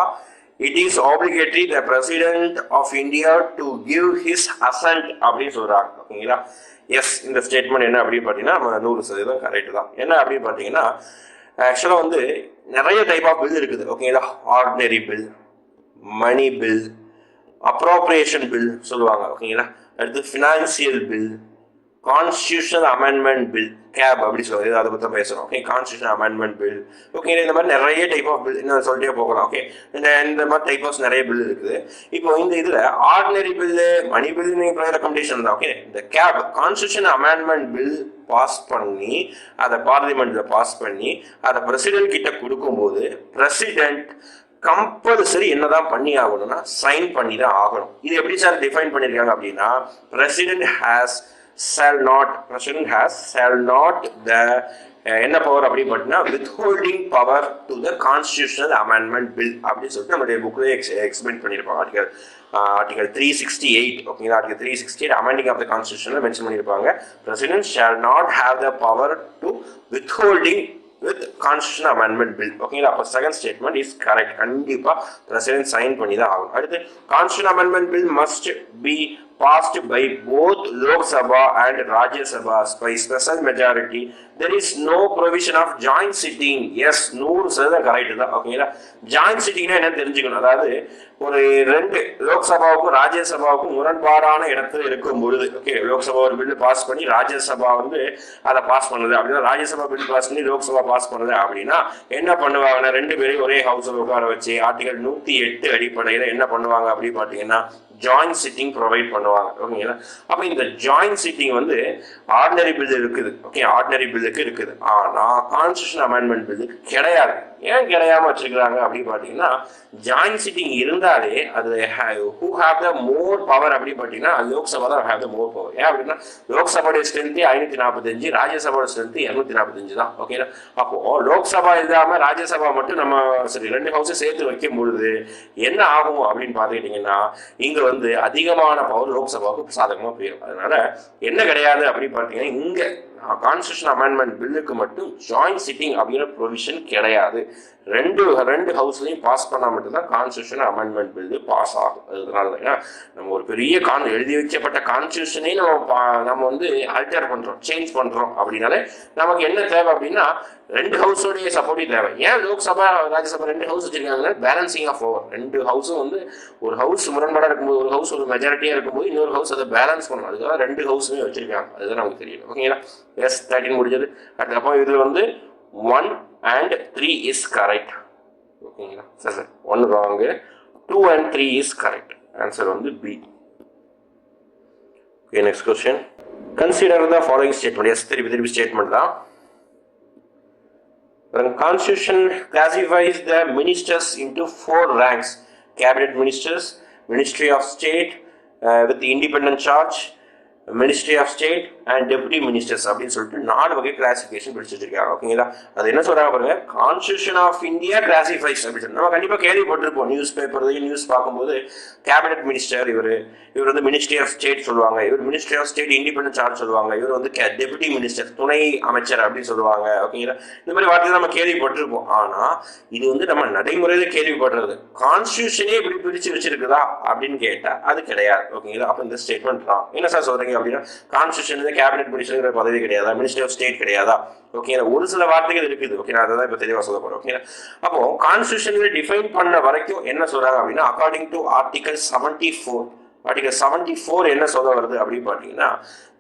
it is obligatory the president of India to give his assent அப்படின்னு சொல்றாங்க. ஓகேங்களா? எஸ், இந்த ஸ்டேட்மெண்ட் என்ன அப்படின்னு பார்த்தீங்கன்னா 100% கரெக்ட் தான். என்ன அப்படின்னு பார்த்தீங்கன்னா ஆக்சுவலாக வந்து நிறைய டைப் ஆஃப் பில் இருக்குது. ஓகேங்களா? Ordinary bill, money bill, appropriation bill சொல்லுவாங்க. ஓகேங்களா? அடுத்து financial bill, constitutional amendment bill, கேப் அப்படி சொல்லுவாங்க. அதை பற்றி பேசுகிறோம். Okay, constitution amendment bill. Okay, இந்த மாதிரி நிறைய டைப் ஆஃப் பில் இன்னும் சொல்லிட்டே போகலாம். ஓகே, இந்த மாதிரி டைப் ஆஃப் நிறைய பில் இருக்குது. இப்போ இந்த இதில் ஆர்டினரி பில்லு, மணி பில் நீங்கள் ப்ரையர் ரெக்கமெண்டேஷன் தான். ஓகே, இந்த கேப் கான்ஸ்டியூஷன் அமெண்ட்மெண்ட் பில் பாஸ் பண்ணி அதை பார்லிமெண்ட்ல பாஸ் பண்ணி அதை பிரசிடென்ட் கிட்ட கொடுக்கும்போது பிரசிடென்ட் கம்பல்சரி என்னதான் பண்ணி ஆகணும்னா சைன் பண்ணி தான் ஆகணும். இது எப்படி சார் டிஃபைன் பண்ணியிருக்காங்க அப்படின்னா president has shall not the என்ன பவர் அப்படி பார்த்தீங்கன்னா withholding power to the constitutional amendment bill அப்படின்னு சொல்லிட்டு நம்மளுடைய புக்லேயே எக்ஸ்பிளைன் பண்ணியிருப்பாங்க. ஆர்டிகல் 368. ஓகேங்களா? Article 368 amending of the constitution mention பண்ணியிருப்பாங்க. president shall not have the power to withholding with constitutional amendment bill. ஓகேங்களா? அப்போ செகண்ட் ஸ்டேட்மெண்ட் இஸ் கரெக்ட். கண்டிப்பா president sign பண்ணி தான் ஆகும். அடுத்து constitutional amendment bill must be passed by both Lok Sabha and Rajya Sabha by special majority. There is no provision of joint sitting. Yes, 100% correct தான். ஓகேங்களா? Joint சிட்டிங்னா என்ன தெரிஞ்சுக்கணும். அதாவது ஒரு ரெண்டு லோக்சபாவுக்கும் ராஜ்யசபாவுக்கும் முரண்பாடான இடத்துல இருக்கும் பொழுது, ஓகே, லோக்சபா ஒரு பில் பாஸ் பண்ணி ராஜ்யசபா வந்து அதை பாஸ் பண்ணுது அப்படின்னா, ராஜ்யசபா பில் பாஸ் பண்ணி லோக்சபா பாஸ் பண்ணுது அப்படின்னா என்ன பண்ணுவாங்கன்னா ரெண்டு பேரும் ஒரே ஹவுஸ்ல உட்கார வச்சு ஆர்டிகல் 108 அடிப்படையில் என்ன பண்ணுவாங்க அப்படின்னு பார்த்தீங்கன்னா ஜாயிண்ட் சிட்டிங் ப்ரொவைட் பண்ணுவாங்க. ஓகேங்களா? அப்போ இந்த ஜாயிண்ட் சிட்டிங் வந்து ஆர்டினரி பில் இருக்குது. ஓகே, ஆர்டினரி பில்லுக்கு இருக்குது. ஆனால் கான்ஸ்டியூஷன் அமெண்ட்மெண்ட் பில்லுக்கு கிடையாது. ஏன் கிடையாம வச்சிருக்கிறாங்க அப்படின்னு பார்த்தீங்கன்னா ஜாயிண்ட் சிட்டிங் இருந்தாலே அது who have the more power அப்படின்னு பார்த்தீங்கன்னா லோக்சபா தான் ஹேவ் த மோர் பவர். ஏன் அப்படின்னா லோக்சபாவுடைய ஸ்ட்ரென்த் 545, ராஜ்யசபாவோட ஸ்ட்ரென்த் 245 தான். ஓகேங்களா? அப்போ லோக்சபா இல்லாம ராஜ்யசபா மட்டும் நம்ம சரி ரெண்டு ஹவுஸை சேர்த்து வைக்கும் பொழுது என்ன ஆகும் அப்படின்னு பார்த்துக்கிட்டீங்கன்னா இங்க வந்து அதிகமான பவர் லோக்சபாவுக்கு சாதகமா போயிடும். அதனால என்ன கிடையாது அப்படின்னு பார்த்தீங்கன்னா இங்க கான்ஸ்டியூஷன் அமெண்ட்மெண்ட் பில்லுக்கு மட்டும் ஜாயிண்ட் சிட்டிங் அப்படிங்கிற ப்ரொவிஷன் கிடையாது. ரெண்டு ஹவுஸ்லையும் பாஸ் பண்ணால் மட்டும்தான் கான்ஸ்டியூஷன் அமெண்ட்மெண்ட் பில்லு பாஸ் ஆகும். அதனால தான் ஏன்னா நம்ம ஒரு பெரிய எழுதி வைக்கப்பட்ட கான்ஸ்டியூஷனே நம்ம வந்து ஆல்டர் பண்ணுறோம், சேஞ்ச் பண்ணுறோம் அப்படின்னாலே நமக்கு என்ன தேவை அப்படின்னா ரெண்டு ஹவுஸோடைய சப்போர்ட்டும் தேவை. ஏன் லோக்சபா ராஜ்யசபா ரெண்டு ஹவுஸ் வச்சிருக்காங்கன்னா பேலன்சிங் ஆஃப் பவர். ரெண்டு ஹவுஸும் வந்து ஒரு ஹவுஸ் முரண்பாடாக இருக்கும்போது ஒரு ஹவுஸ் ஒரு மெஜாரிட்டியாக இருக்கும்போது இன்னொரு ஹவுஸ் அதை பேலன்ஸ் பண்ணணும். அதுக்காக ரெண்டு ஹவுஸுமே வச்சிருக்காங்க. அதுதான் நமக்கு தெரியும். ஓகேங்களா? எஸ், 13 முடிஞ்சது. அதுக்கப்புறம் இதில் வந்து 1 and 3 is correct. ஓகேங்களா? சரி, 1 wrong, 2 and 3 is correct. Answer வந்து B. Okay, next question. Consider the following statement. Yes, திருப்பி statement தான். The Constitution classifies the ministers into 4 ranks: cabinet ministers, Ministry of State with the independent charge, ministry of state and deputy ministers அப்படின்னு சொல்லிட்டு 4 வகை classification பிடிச்சிருக்காங்க. ஓகேங்களா? அது என்ன சொல்றாங்க பாருங்க, கான்ஸ்டியூஷன் ஆஃப் இந்தியா கிளாசிஃபைஸ் அப்படின்னு சொல்லி நம்ம கண்டிப்பாக கேள்விப்பட்டிருப்போம். நியூஸ் பேப்பர்லையும் நியூஸ் பார்க்கும்போது கேபினெட் மினிஸ்டர் இவர் வந்து மினிஸ்ட்ரி ஆஃப் ஸ்டேட் சொல்லுவாங்க, இவர் ministry of state independent charge சொல்லுவாங்க, இவர் வந்து டெபுட்டி மினிஸ்டர் துணை அமைச்சர் அப்படின்னு சொல்லுவாங்க. ஓகேங்களா? இந்த மாதிரி வார்த்தைகள் நம்ம கேள்விப்பட்டிருப்போம். ஆனால் இது வந்து நம்ம நடைமுறையில் கேள்விப்படுறது. கான்ஸ்டியூஷனே இப்படி பிரித்து வச்சிருக்குதா அப்படின்னு கேட்டால் அது கிடையாது. ஓகேங்களா? அப்போ இந்த ஸ்டேட்மெண்ட் தான். என்ன சார் சொல்றீங்க அப்படின்னா, கான்ஸ்டியூஷன் கேபினெட் மினிஸ்டர் பதவி கிடையாதா, மினிஸ்டர் ஆஃப் ஸ்டேட் கிடையாதா? ஓகேங்களா? ஒரு சில வார்த்தைகள் இருக்குது. ஓகே, நான் அதான் இப்போ தெளிவாக சொல்ல போறேன். ஓகேங்களா? அப்போ கான்ஸ்டியூஷன்ல டிஃபைன் பண்ண வரைக்கும் என்ன சொல்றாங்க அப்படின்னா, அக்கார்டிங் டு ஆர்டிகல் 74, ஆர்டிகல் 74 என்ன சொல்ல வருது அப்படின்னு பார்த்தீங்கன்னா,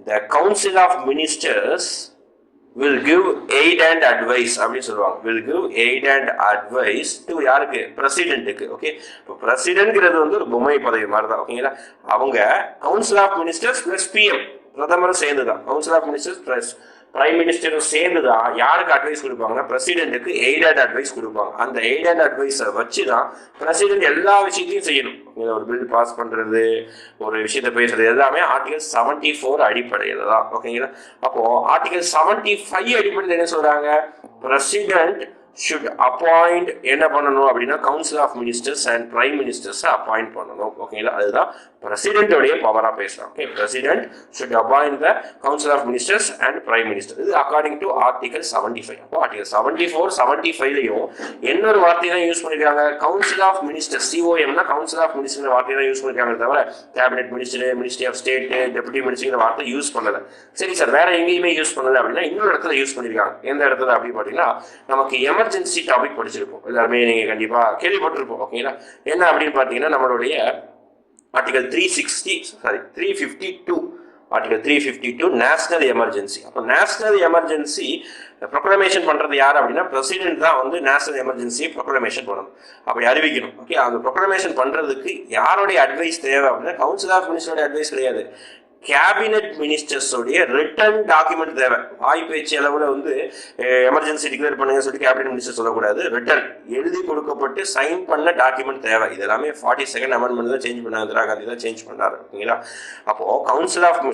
the council of ministers will give aid and advice அப்படின்னு சொல்லுவாங்க. will give aid and advice to யாருக்கு? பிரசிடென்ட்டுக்கு. ஓகே, இப்போ பிரசிடென்ட்ங்கிறது வந்து ஒரு பொம்மை பதவி மாதிரி தான். ஓகேங்களா? அவங்க council of ministers plus PM, பிரதமரும் சேர்ந்து தான். Council of ministers plus prime மினிஸ்டரும் சேர்ந்து தான் யாருக்கு அட்வைஸ் கொடுப்பாங்கன்னா, பிரசிடென்ட்டுக்கு எய்ட் அண்ட் அட்வைஸ் கொடுப்பாங்க. அந்த எய்ட் அண்ட் அட்வைஸை வச்சு தான் பிரசிடென்ட் எல்லா விஷயத்தையும் செய்யணும். ஒரு பில் பாஸ் பண்ணுறது, ஒரு விஷயத்தை பேசுறது எல்லாமே ஆர்டிகல் 74 அடிப்படையில் தான். ஓகேங்களா? அப்போ ஆர்டிகல் 75 அடிப்படையில் என்ன சொல்றாங்க, பிரசிடென்ட் should appoint என்ன பண்ணணும் அப்படின்னா, council of ministers and prime மினிஸ்டர்ஸை அப்பாயிண்ட் பண்ணணும். ஓகேங்களா? அதுதான் பிரசிடென்டோடைய பவரா பேசலாம். Okay, president should appoint the council of ministers and prime minister. இது அக்கார்டிங் டு ஆர்டிகல் 75. அப்போ ஆர்டிகல் 74, 75லையும் இன்னொரு வார்த்தை தான் யூஸ் பண்ணிருக்காங்க, கவுன்சில் ஆஃப் மினிஸ்டர், சிஓஎம்னா கவுன்சில் ஆஃப் மினிஸ்டர் வார்த்தை தான் யூஸ் பண்ணிருக்காங்க, தவிர cabinet minister, ministry of state, deputy minister வார்த்தை யூஸ் பண்ணல. சரி சார், வேற எங்கேயுமே யூஸ் பண்ணல அப்படின்னா இன்னொரு இடத்துல யூஸ் பண்ணிருக்காங்க. எந்த இடத்துல அப்படின்னு பார்த்தீங்கன்னா, நமக்கு எமர்ஜென்சி டாபிக் படிச்சிருப்போம் எல்லாருமே, நீங்க கண்டிப்பா கேள்விப்பட்டிருப்போம். ஓகேங்களா? என்ன அப்படின்னு பார்த்தீங்கன்னா, நம்மளுடைய ஆர்டிகல் 352, ஆர்டிகல் 352 நேஷனல் எமர்ஜென்சி. அப்போ நேஷனல் எமர்ஜென்சி ப்ரொக்ளமேஷன் பண்றது யார் அப்படின்னா, பிரசிடென்ட் தான் வந்து நேஷனல் எமர்ஜென்சியை ப்ரொக்ளமேஷன் பண்ணணும், அப்படி அறிவிக்கணும். ஓகே, அந்த ப்ரொக்ளமேஷன் பண்றதுக்கு யாருடைய அட்வைஸ் தேவை அப்படின்னா, கவுன்சில் ஆஃப் மினிஸ்டரோட அட்வைஸ் கிடையாது, கேபினெட் மினிஸ்டர்ஸோடைய ரிட்டன் டாக்குமெண்ட் தேவை. வாய்ப்பேச்சு அளவில் வந்து எமர்ஜென்சி டிக்ளேர் பண்ணுங்க சொல்லிட்டு கேபினெட் மினிஸ்டர் சொல்லக்கூடாது, ரிட்டன் எழுதி கொடுக்கப்பட்டு சைன் பண்ண டாக்குமெண்ட் தேவை. இது எல்லாமே 42nd அமெண்ட்மெண்ட் தான் சேஞ்ச் பண்ணாங்க, இந்திரா காந்தி தான் சேஞ்ச் பண்ணாரு. ஓகேங்களா? அப்போ கவுன்சில் ஆஃப்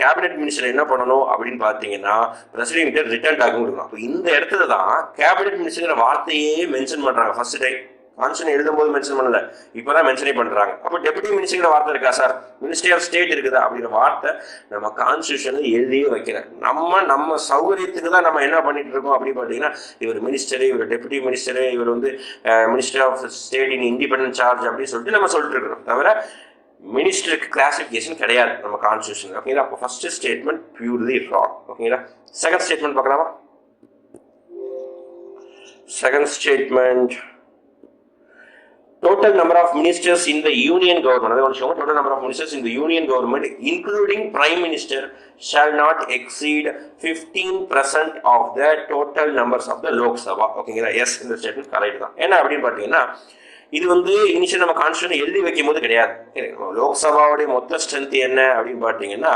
கேபினெட் மினிஸ்டர் என்ன பண்ணணும் அப்படின்னு பார்த்தீங்கன்னா, பிரசிடென்ட் ரிட்டன் டாக்குமெண்ட் கொடுக்கணும். அப்போ இந்த இடத்துல தான் கேபினெட் மினிஸ்டர் வார்த்தையே மென்ஷன் பண்றாங்க. ஃபர்ஸ்ட் டைம் கான்ஸ்டியூஷன் எழுதும் போது மென்ஷன் பண்ணல, இப்பதான் மென்ஷனே பண்றாங்க. அப்போ டெபுட்டி மினிஸ்டர் வார்த்தை இருக்கா சார், மினிஸ்ட்ரி ஆஃப் ஸ்டேட் இருக்குதா அப்படிங்கிற வார்த்தை நம்ம கான்ஸ்டியூஷன்ல எழுதியே வைக்கிறேன். நம்ம சௌகரியத்துக்கு தான் நம்ம என்ன பண்ணிட்டு இருக்கோம் அப்படின்னு பார்த்தீங்கன்னா, இவர் மினிஸ்டர், இவர் டெபுட்டி மினிஸ்டர், இவர் வந்து minister of state in independent charge அப்படின்னு சொல்லிட்டு நம்ம சொல்லிட்டு இருக்கிறோம், தவிர மினிஸ்டருக்கு கிளாசிஃபிகேஷன் கிடையாது நம்ம கான்ஸ்டியூஷன். ஓகேங்களா? அப்போ ஃபர்ஸ்ட் ஸ்டேட்மெண்ட் பியூர்லி ராங். ஓகேங்களா? செகண்ட் ஸ்டேட்மெண்ட் பார்க்கலாமா? Second statement, total number of ministers in the union government, total number of ministers in the union government including prime minister shall not exceed 15% of the total numbers of the Lok Sabha. ஓகேங்களா? S, இந்த statement correct தான். என்ன அப்படின்னு பார்த்தீங்கன்னா, இது வந்து initial நம்ம constitution எழுதி வைக்கும் போது கிடையாது. லோக்சபாவுடைய மொத்த ஸ்ட்ரென்த் என்ன அப்படின்னு பார்த்தீங்கன்னா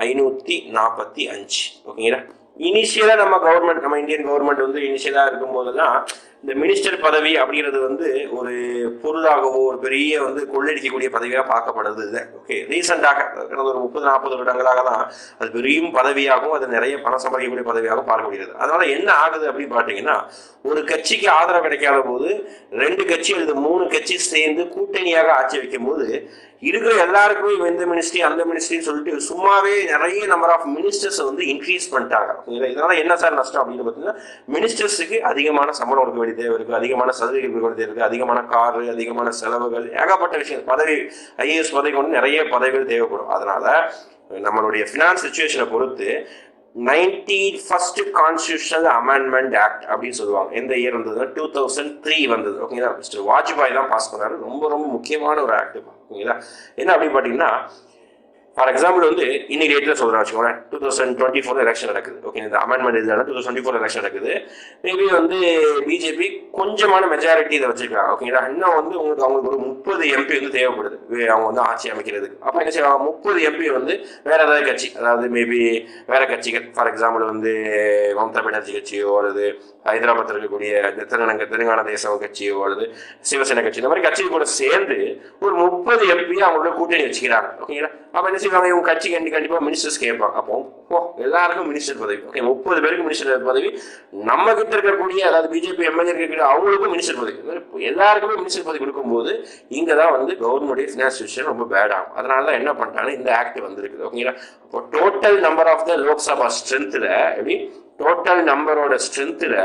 545. ஓகேங்களா? இனிஷியலாக நம்ம கவர்மெண்ட், நம்ம இந்தியன் கவர்மெண்ட் வந்து இனிஷியலாக இருக்கும்போது தான் இந்த மினிஸ்டர் பதவி அப்படிங்கிறது வந்து ஒரு பொருளாகவோ ஒரு பெரிய வந்து கொள்ளடிக்கக்கூடிய பதவியாக பார்க்கப்படுறது இல்லை. ஓகே, ரீசெண்டாக கடந்த ஒரு 30-40 வருடங்களாக தான் அது பெரிய பதவியாகவும் அது நிறைய பணம் சம்பாதிக்கக்கூடிய பதவியாகவும் பார்க்க முடியாது. அதனால என்ன ஆகுது அப்படின்னு பார்த்தீங்கன்னா, ஒரு கட்சிக்கு ஆதரவு கிடைக்காத போது 2 கட்சி அல்லது 3 கட்சி சேர்ந்து கூட்டணியாக ஆட்சி வைக்கும் போது இருக்கிற எல்லாருக்குமே இந்த மினிஸ்ட்ரி அந்த மினிஸ்ட்ரின்னு சொல்லிட்டு சும்மாவே நிறைய நம்பர் ஆஃப் மினிஸ்டர்ஸ் வந்து இன்க்ரீஸ் பண்ணிட்டாங்க. இதனால என்ன சார் நஷ்டம் அப்படின்னு பார்த்தீங்கன்னா, மினிஸ்டர்ஸுக்கு அதிகமான சம்பளம் கொடுக்க வேண்டிய தேவை இருக்கு, அதிகமான சலுகைகள் கொடுக்க வேண்டிய இருக்கு, அதிகமான காரு, அதிகமான செலவுகள், ஏகப்பட்ட விஷயம். பதவி ஐஏஎஸ் பதவி கொண்டு நிறைய பதவிகள் தேவைப்படும். அதனால நம்மளுடைய ஃபினான்ஸ் சிச்சுவேஷனை பொறுத்து 91st கான்ஸ்டியூஷனல் அமெண்ட்மெண்ட் ஆக்ட் அப்படின்னு சொல்லுவாங்க. எந்த இயர் வந்ததுன்னா 2003 வந்தது. ஓகேங்களா? மிஸ்டர் வாஜ்பாய் தான் பாஸ் பண்ணாரு. ரொம்ப ரொம்ப முக்கியமான ஒரு ஆக்ட். ஓகேங்களா? என்ன அப்படின்னு பார்த்தீங்கன்னா, ஃபார் எக்ஸாம்பிள் வந்து இன்னைக்கு டேட்டில் சொல்கிறேன் வச்சுக்கோங்களேன், 2024 எலெக்ஷன் நடக்குது. ஓகே, இந்த அமெண்ட்மெண்ட் இதில் 2024 எலெக்ஷன் நடக்குது. மேபி வந்து பிஜேபி கொஞ்சமான மெஜாரிட்டி இதை வச்சிருக்காங்க. ஓகேங்களா, இன்னும் வந்து அவங்களுக்கு ஒரு 30 எம்பி வந்து தேவைப்படுது அவங்க வந்து ஆட்சி அமைக்கிறதுக்கு. அப்போ என்ன செய்வாங்க, 30 எம்பி வந்து வேற ஏதாவது கட்சி, அதாவது மேபி வேற கட்சிகள், ஃபார் எக்ஸாம்பிள் வந்து மம்தா பானர்ஜி கட்சியோ அல்லது ஹைதராபாத்தில் இருக்கக்கூடிய தெலுங்கானா தேசம் கட்சியோ அல்லது சிவசேனா கட்சி, இந்த மாதிரி கட்சிகள் கூட சேர்ந்து ஒரு 30 எம்பி அவங்களோட கூட்டணி வச்சுக்கிறாங்க. ஓகேங்களா, அப்போ என்ன செய்வாங்க, இவங்க கட்சி கண்டிப்பாக மினிஸ்டர்ஸ் கேட்பாங்க. அப்போ எல்லாருக்கும் மினிஸ்டர் பதவி. ஓகே, 30 பேருக்கு மினிஸ்டர் பதவி. நம்ம கிட்ட இருக்கக்கூடிய, அதாவது பிஜேபி எம்எல்ஏ இருக்கிற அவங்களுக்கும் மினிஸ்டர் பதவி, எல்லாருக்குமே மினிஸ்டர் பதவி கொடுக்கும்போது இங்கே தான் வந்து கவர்மெண்ட் ஃபினான்ஸ் சிச்சுவேஷன் ரொம்ப பேட் ஆகும். அதனால தான் என்ன பண்ணிட்டாங்க, இந்த ஆக்ட் வந்திருக்குது. ஓகேங்களா, இப்போ total number of the Lok Sabha ஸ்ட்ரென்த்தில் எப்படி டோட்டல் நம்பரோட ஸ்ட்ரென்த்தில்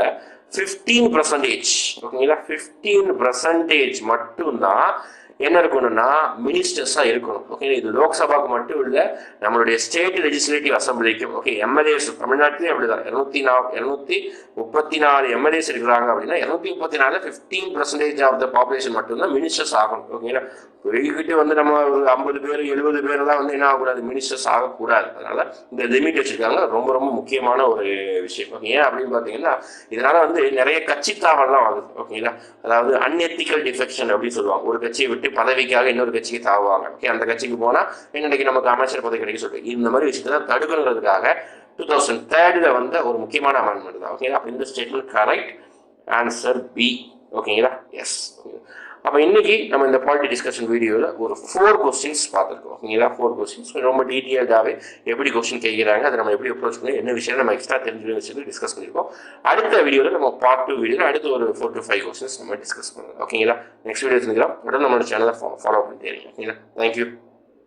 15%, ஓகேங்களா, 15% மட்டும்தான் என்ன இருக்கணும்னா மினிஸ்டர்ஸாக இருக்கணும். ஓகே, இது லோக்சபாவுக்கு மட்டும் இல்லை, நம்மளுடைய ஸ்டேட் லெஜிஸ்லேட்டிவ் அசம்பிளிக்கும். ஓகே, எம்எல்ஏஸ் தமிழ்நாட்டிலேயே அப்படிதான் 234 எம்எல்ஏஸ் இருக்கிறாங்க அப்படின்னா 234 15% ஆஃப் த பாப்புலேஷன் மட்டும்தான் மினிஸ்டர்ஸ் ஆகணும். ஓகேங்களா, பெருகிக்கிட்டு வந்து நம்ம ஒரு 50 பேர் 70 பேர்லாம் வந்து என்ன ஆகக்கூடாது, மினிஸ்டர்ஸ் ஆகக்கூடாது. அதனால இந்த லிமிட் வச்சிருக்காங்க, ரொம்ப ரொம்ப முக்கியமான ஒரு விஷயம். ஓகே, ஏன் அப்படின்னு பார்த்தீங்கன்னா இதனால வந்து நிறைய கட்சி தாவல்லாம் ஆகுது. ஓகேங்களா, அதாவது அன்எத்திக்கல் டிஃபெக்ஷன் அப்படின்னு சொல்லுவாங்க. ஒரு கட்சியை விட்டு பதவிக்காக இன்னொரு கட்சிக்கு தாவாங்க. ஓகே, அந்த கட்சிக்கு போனால் என்னைக்கு நமக்கு அமைச்சர் பதவி கிடைக்க சொல்லிட்டு இந்த மாதிரி விஷயத்தான் தடுக்கணுங்கிறதுக்காக 2003 வந்த ஒரு முக்கியமான அமெண்ட்மெண்ட் தான். ஓகேங்களா, அப்போ இந்த ஸ்டேட்மெண்ட் கரெக்ட், ஆன்சர் பி. ஓகேங்களா, எஸ். அப்போ இன்னைக்கு நம்ம இந்த பாலிட்டி டிஸ்கஷன் வீடியோவில் ஒரு 4 கொஸ்டின்ஸ் பார்த்துருக்கோம். ஓகேங்களா, 4 கொஸ்டின்ஸ் ரொம்ப டீட்டெயில்டாகவே எப்படி கொஸ்டின் கேட்குறாங்க, அதை நம்ம எப்படி அப்ரோச் பண்ணி என்ன விஷயம் நம்ம எக்ஸ்ட்ரா தெரிஞ்சு வச்சு டிஸ்கஸ் பண்ணியிருக்கோம். அடுத்த வீடியோவில் நம்ம பார்ட் 2 வீடியோவில் அடுத்து ஒரு 4 to 5 கொஸ்டின்ஸ் நம்ம டிஸ்கஸ் பண்ணுவோம். ஓகேங்களா, நெக்ஸ்ட் வீடியோ தெரிஞ்சுக்கலாம். உடனே நம்மளோட சேனலை ஃபாலோ பண்ணிட்டு இருக்கீங்க. ஓகேங்களா, தேங்க்யூ.